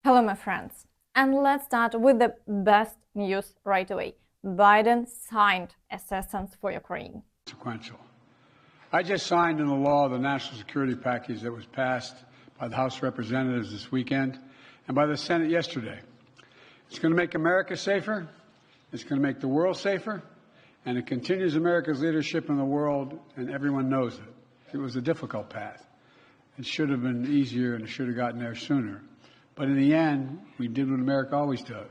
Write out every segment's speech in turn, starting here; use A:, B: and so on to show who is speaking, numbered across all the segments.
A: Hello, my friends. And let's start with the best news right away. Biden signed assistance for Ukraine.
B: Sequential. I just signed into law the national security package that was passed by the House of Representatives this weekend and by the Senate yesterday. It's going to make America safer, it's going to make the world safer, and it continues America's leadership in the world, and everyone knows it. It was a difficult path. It should have been easier, and it should have gotten there sooner. But in the end, we did what America always does.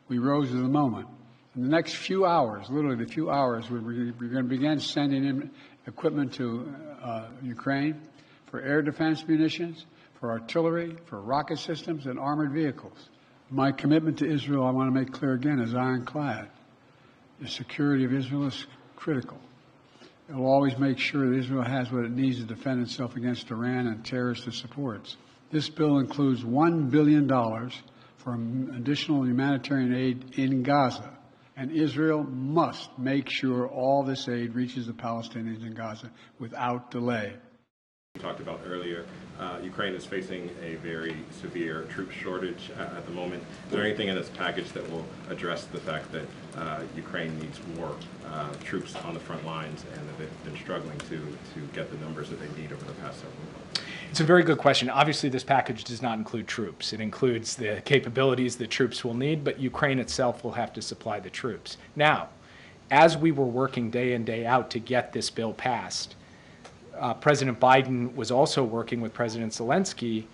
B: We rose to the moment. In the next few hours, literally the few hours, we're going to begin sending in equipment to Ukraine for air defense munitions, for artillery, for rocket systems, and armored vehicles. My commitment to Israel, I want to make clear again, is ironclad. The security of Israel is critical. It will always make sure that Israel has what it needs to defend itself against Iran and terrorists it supports. This bill includes $1 billion for additional humanitarian aid in Gaza, and Israel must make sure all this aid reaches the Palestinians in Gaza without delay.
C: We talked about earlier, Ukraine is facing a very severe troop shortage at the moment. Is there anything in this package that will address the fact that Ukraine needs more troops on the front lines and that they've been struggling to get the numbers that they need over the past several months?
D: It's a very good question. Obviously, this package does not include troops. It includes the capabilities that troops will need, but Ukraine itself will have to supply the troops. Now, as we were working day in, day out to get this bill passed, President Biden was also working with President Zelenskyy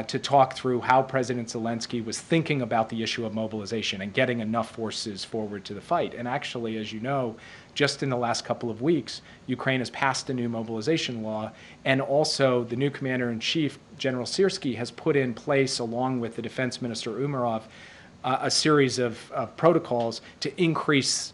D: to talk through how President Zelenskyy was thinking about the issue of mobilization and getting enough forces forward to the fight. And actually, as you know, just in the last couple of weeks, Ukraine has passed a new mobilization law, and also the new Commander-in-Chief, General Syrskyi, has put in place, along with the Defense Minister Umerov, a series of protocols to increase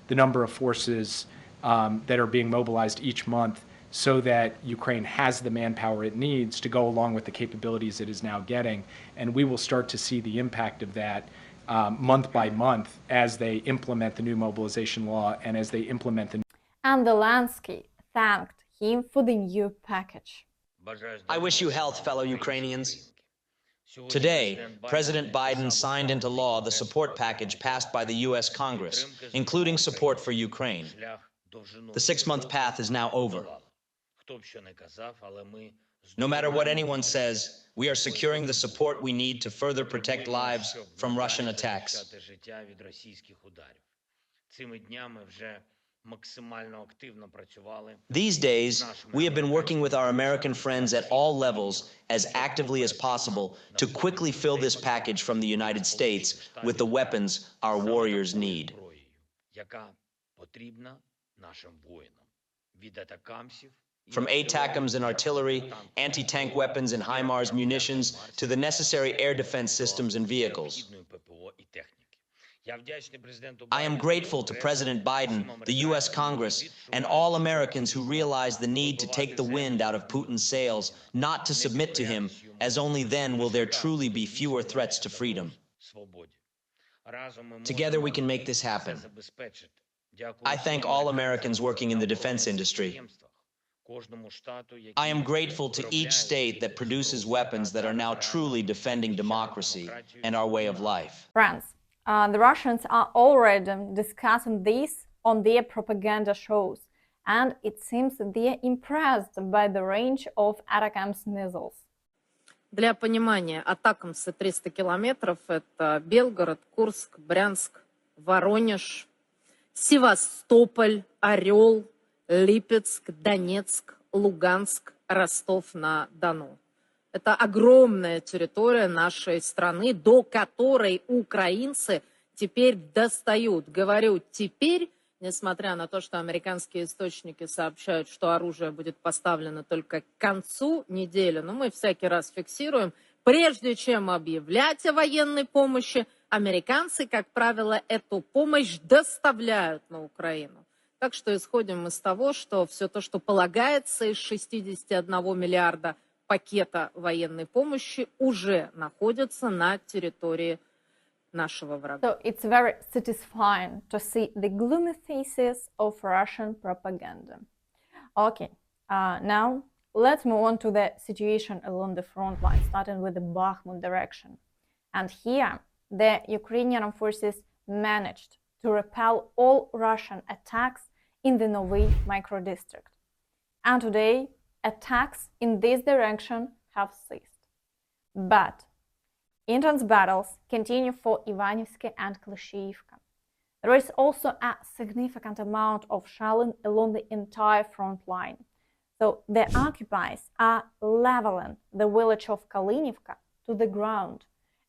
D: the number of forces that are being mobilized each month, so that Ukraine has the manpower it needs to go along with the capabilities it is now getting. And we will start to see the impact of that month by month as they implement the new mobilization law and as they implement the.
A: And Zelenskyy thanked him for the new package.
E: I wish you health, fellow Ukrainians. Today, President Biden signed into law the support package passed by the U.S. Congress, including support for Ukraine. The 6-month path is now over. No matter what anyone says, we are securing the support we need to further protect lives from Russian attacks. These days, we have been working with our American friends at all levels as actively as possible to quickly fill this package from the United States with the weapons our warriors need. From ATACAMS and artillery, anti-tank weapons and HIMARS munitions, to the necessary air defense systems and vehicles. I am grateful to President Biden, the U.S. Congress, and all Americans who realize the need to take the wind out of Putin's sails, not to submit to him, as only then will there truly be fewer threats to freedom. Together we can make this happen. I thank all Americans working in the defense industry. I am grateful to each state that produces weapons that are now truly defending democracy and our way of life.
A: Friends, the Russians are already discussing this on their propaganda shows, and it seems that they are impressed by the range of ATACMS missiles.
F: Для понимания, ATACMS 300 километров – это Белгород, Курск, Брянск, Воронеж, Севастополь, Орел, Липецк, Донецк, Луганск, Ростов-на-Дону. Это огромная территория нашей страны, до которой украинцы теперь достают. Говорю «теперь», несмотря на то, что американские источники сообщают, что оружие будет поставлено только к концу недели, но мы всякий раз фиксируем, прежде чем объявлять о военной помощи, американцы, как правило, эту помощь доставляют на Украину. Так что исходим из того, что все то, что полагается из 61 миллиарда пакета военной помощи, уже находится на территории нашего врага.
A: So it's very satisfying to see the gloomy faces of Russian propaganda. Okay, now let's move on to the situation along the front line, starting with the Bakhmut direction. And here, the Ukrainian forces managed to repel all Russian attacks in the Novy microdistrict. And today, attacks in this direction have ceased. But intense battles continue for Ivanivske and Klishchivka. There is also a significant amount of shelling along the entire front line. So the occupiers are leveling the village of Kalinivka to the ground,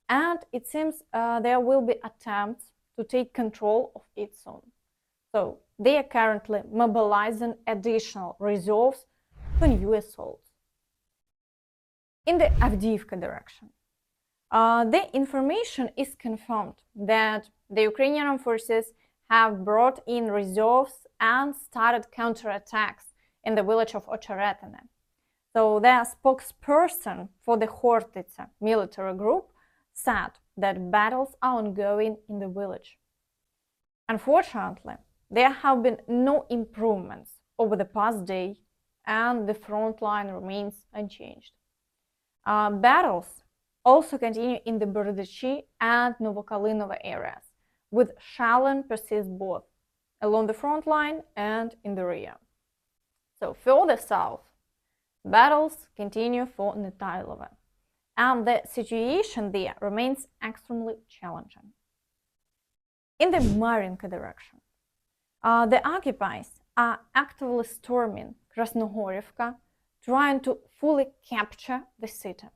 A: and it seems there will be attempts to take control of it soon. So they are currently mobilizing additional reserves for new assaults. In the Avdiivka direction, the information is confirmed that the Ukrainian forces have brought in reserves and started counterattacks in the village of Ocheretne. So their spokesperson for the Hortitsa military group said that battles are ongoing in the village. Unfortunately, there have been no improvements over the past day, and the front line remains unchanged. Battles also continue in the Berdychi and Novokalynove areas, with shelling persists both along the front line and in the rear. So further south, battles continue for Netailove, and the situation there remains extremely challenging. In the Marinka direction, the occupiers are actively storming Krasnohorivka, trying to fully capture the city.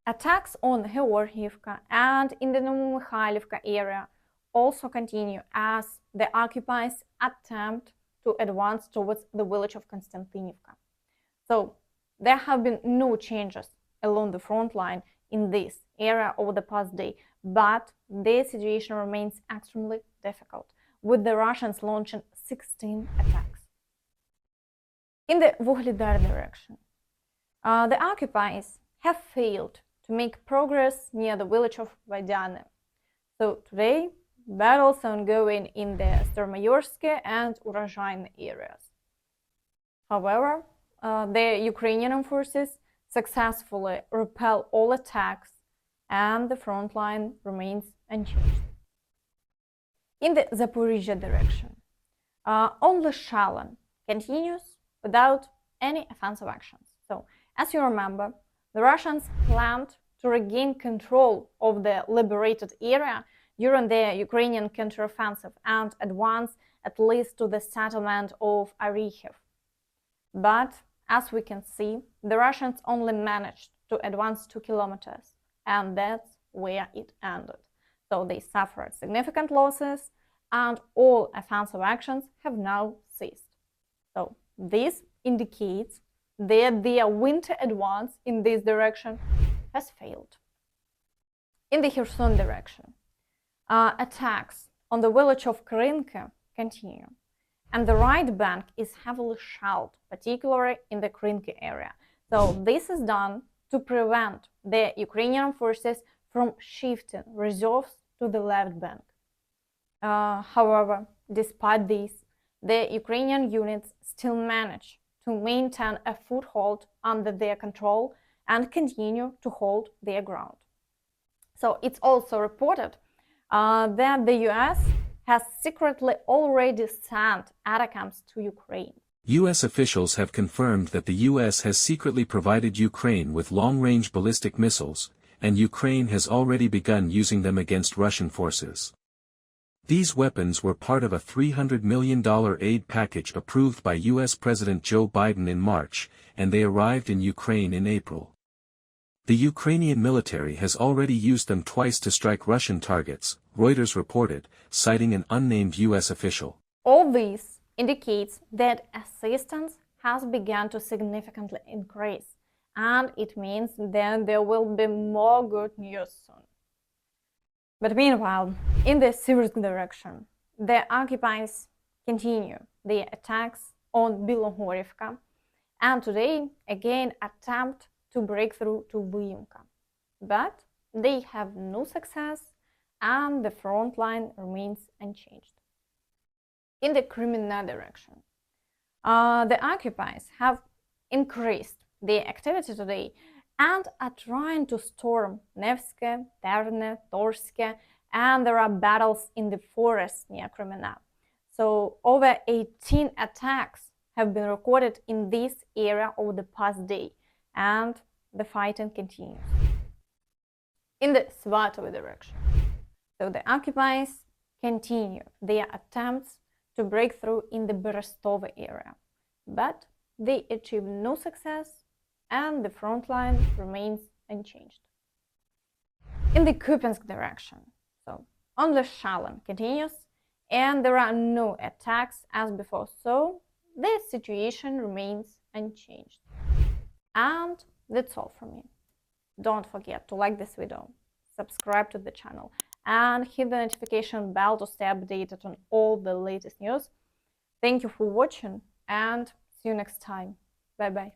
A: Attacks on Georgiivka and in the Novomykhailivka area also continue as the occupiers attempt to advance towards the village of Konstantinivka. So there have been no changes along the front line in this area over the past day, but the situation remains extremely difficult, with the Russians launching 16 attacks. In the Vuhledar direction, the occupiers have failed to make progress near the village of Vuhledar. So today, battles are ongoing in the Starmayorsky and Urozhaine areas. However, the Ukrainian forces successfully repel all attacks, and the front line remains unchanged. In the Zaporizhia direction, only shelling continues without any offensive actions. So, as you remember, the Russians planned to regain control of the liberated area during the Ukrainian counteroffensive and advance at least to the settlement of Orikhiv. But, as we can see, the Russians only managed to advance 2 kilometers, and that's where it ended. So they suffered significant losses, and all offensive actions have now ceased. So this indicates that their winter advance in this direction has failed. In the Kherson direction, attacks on the village of Marinka continue, and the right bank is heavily shelled, particularly in the Marinka area. So this is done to prevent the Ukrainian forces from shifting reserves to the left bank. However, despite this, the Ukrainian units still manage to maintain a foothold under their control and continue to hold their ground. So it's also reported that the US has secretly already sent ATACAMS to Ukraine.
G: U.S. officials have confirmed that the U.S. has secretly provided Ukraine with long-range ballistic missiles, and Ukraine has already begun using them against Russian forces. These weapons were part of a $300 million aid package approved by U.S. President Joe Biden in March, and they arrived in Ukraine in April. The Ukrainian military has already used them twice to strike Russian targets, Reuters reported, citing an unnamed U.S. official.
A: All this indicates that assistance has begun to significantly increase, and it means that there will be more good news soon. But meanwhile, in the Syrian direction, the occupiers continue their attacks on Bilohorivka, and today again attempt to break through to Avdiivka. But they have no success, and the front line remains unchanged. In the Crimea direction, the occupiers have increased their activity today, and are trying to storm Nevske, Terne, Torske, and there are battles in the forests near Crimea. So over 18 attacks have been recorded in this area over the past day, and the fighting continues. In the Svatovo direction, so the occupiers continue their attempts to break through in the Berestovo area, but they achieve no success and the front line remains unchanged. In the Kupiansk direction, so only Shalin continues and there are no attacks as before, so the situation remains unchanged. And that's all from me. Don't forget to like this video, subscribe to the channel, and hit the notification bell to stay updated on all the latest news. Thank you for watching and see you next time. Bye bye.